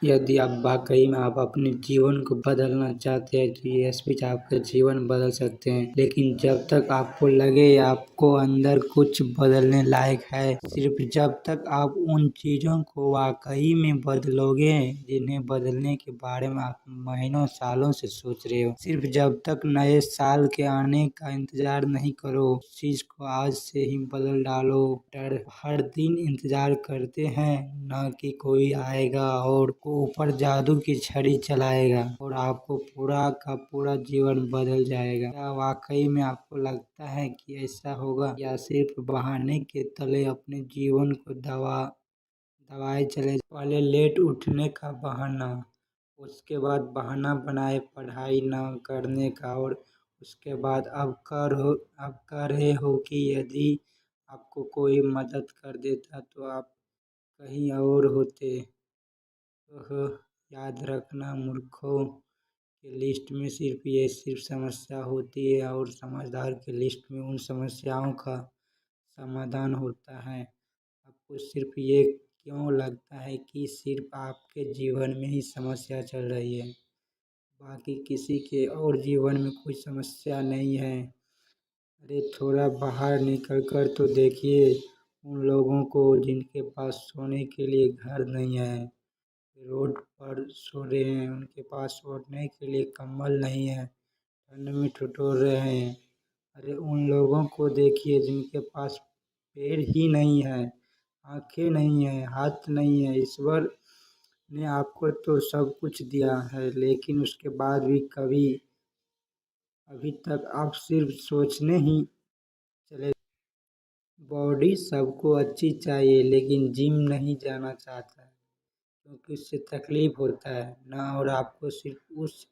यदि आप वाकई में आप अपने जीवन को बदलना चाहते हैं तो ये स्पीच आपका जीवन बदल सकते हैं। लेकिन जब तक आपको लगे आपको अंदर कुछ बदलने लायक है, सिर्फ जब तक आप उन चीज़ों को वाकई में बदलोगे जिन्हें बदलने के बारे में आप महीनों सालों से सोच रहे हो, सिर्फ जब तक नए साल के आने का इंतजार नहीं करो, उस चीज़ को आज से ही बदल डालो। डर हर दिन इंतजार करते हैं, न कि कोई आएगा और को ऊपर जादू की छड़ी चलाएगा और आपको पूरा का पूरा जीवन बदल जाएगा। क्या वाकई में आपको लगता है कि ऐसा होगा, या सिर्फ बहाने के तले अपने जीवन को दबाए चले? पहले लेट उठने का बहाना, उसके बाद बहाना बनाए पढ़ाई न करने का, और उसके बाद अब कह रहे हो कि यदि आपको कोई मदद कर देता तो आप कहीं और होते। ओह, याद रखना मूर्खों की लिस्ट में सिर्फ समस्या होती है और समझदार की लिस्ट में उन समस्याओं का समाधान होता है। आपको सिर्फ ये क्यों लगता है कि सिर्फ आपके जीवन में ही समस्या चल रही है, बाकी किसी के और जीवन में कोई समस्या नहीं है? अरे थोड़ा बाहर निकल कर तो देखिए उन लोगों को जिनके पास सोने के लिए घर नहीं है, रोड पर सो रहे हैं, उनके पास ओढ़ने के लिए कंबल नहीं है, ठंड में ठिठुर रहे हैं। अरे उन लोगों को देखिए जिनके पास पैर ही नहीं है, आँखें नहीं है, हाथ नहीं है। ईश्वर ने आपको तो सब कुछ दिया है, लेकिन उसके बाद भी अभी तक आप सिर्फ सोचने ही चले। बॉडी सबको अच्छी चाहिए, लेकिन जिम नहीं जाना चाहता है क्योंकि उससे तकलीफ होता है ना, और आपको सिर्फ उस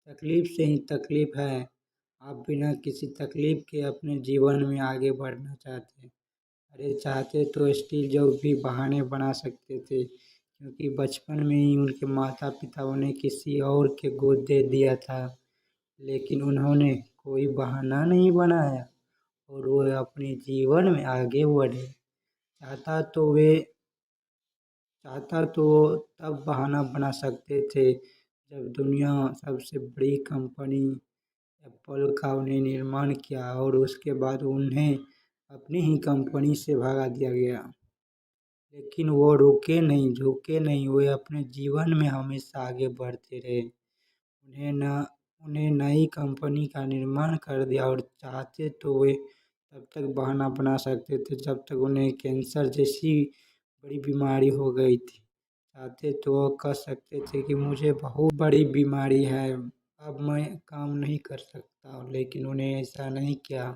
तकलीफ से ही तकलीफ है। आप बिना किसी तकलीफ के अपने जीवन में आगे बढ़ना चाहते हैं। अरे चाहते तो स्टीव जॉब्स भी बहाने बना सकते थे, क्योंकि बचपन में ही उनके माता पिताओं ने किसी और के गोद दे दिया था, लेकिन उन्होंने कोई बहाना नहीं बनाया और वो अपने जीवन में आगे बढ़े। चाहता तो वे चाहता तो वो तब बहाना बना सकते थे जब दुनिया सबसे बड़ी कंपनी एप्पल का उन्हें निर्माण किया और उसके बाद उन्हें अपनी ही कंपनी से भगा दिया गया। लेकिन वो रुके नहीं, झुके नहीं, वे अपने जीवन में हमेशा आगे बढ़ते रहे। उन्हें न उन्हें नई कंपनी का निर्माण कर दिया, और चाहते तो वे तब तक बहाना बना सकते थे जब तक उन्हें कैंसर जैसी बड़ी बीमारी हो गई थी। चाहते तो वो कह सकते थे कि मुझे बहुत बड़ी बीमारी है, अब मैं काम नहीं कर सकता, लेकिन उन्हें ऐसा नहीं किया।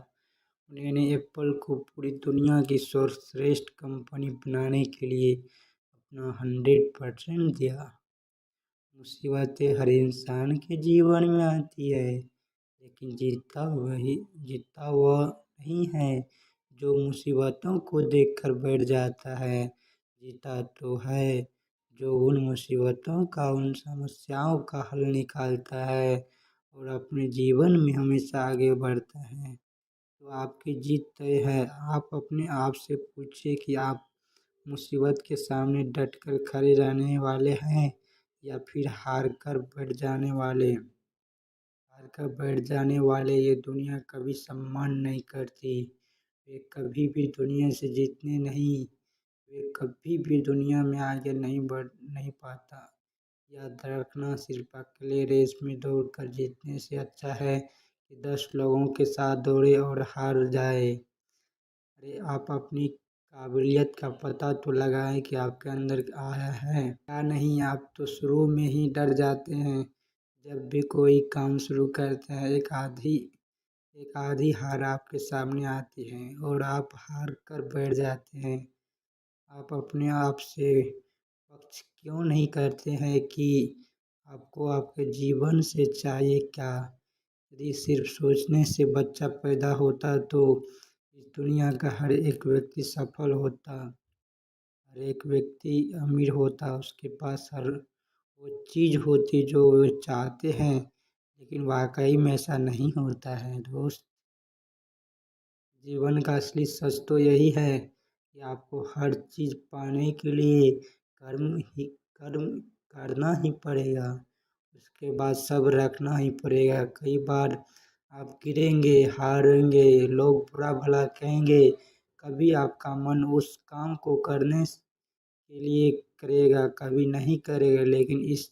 उन्होंने एप्पल को पूरी दुनिया की सर्वश्रेष्ठ कंपनी बनाने के लिए अपना 100% दिया। मुसीबतें हर इंसान के जीवन में आती है, लेकिन जीतता वह नहीं है जो मुसीबतों को देखकर बैठ जाता है। जीता तो है जो उन मुसीबतों का, उन समस्याओं का हल निकालता है और अपने जीवन में हमेशा आगे बढ़ता है। तो आपकी जीत तय है। आप अपने आप से पूछिए कि आप मुसीबत के सामने डटकर खड़े रहने वाले हैं, या फिर हार कर बैठ जाने वाले। ये दुनिया कभी सम्मान नहीं करती, वे कभी भी दुनिया से जीतने नहीं वे कभी भी दुनिया में आगे बढ़ नहीं पाता। याद रखना, सिर्फ अकेले रेस में दौड़कर जीतने से अच्छा है कि 10 लोगों के साथ दौड़े और हार जाए। अरे आप अपनी काबिलियत का पता तो लगाएं कि आपके अंदर आया है क्या नहीं। आप तो शुरू में ही डर जाते हैं। जब भी कोई काम शुरू करते हैं, एक आधी हार आपके सामने आती है और आप हार कर बैठ जाते हैं। आप अपने आप से पक्ष क्यों नहीं करते हैं कि आपको आपके जीवन से चाहिए क्या? यदि सिर्फ सोचने से बच्चा पैदा होता तो इस दुनिया का हर एक व्यक्ति सफल होता, हर एक व्यक्ति अमीर होता, उसके पास हर वो चीज़ होती जो वो चाहते हैं। लेकिन वाकई में ऐसा नहीं होता है दोस्त। जीवन का असली सच तो यही है कि आपको हर चीज़ पाने के लिए कर्म करना ही पड़ेगा। उसके बाद सब्र रखना ही पड़ेगा। कई बार आप गिरेंगे, हारेंगे, लोग बुरा भला कहेंगे, कभी आपका मन उस काम को करने के लिए करेगा, कभी नहीं करेगा। लेकिन इस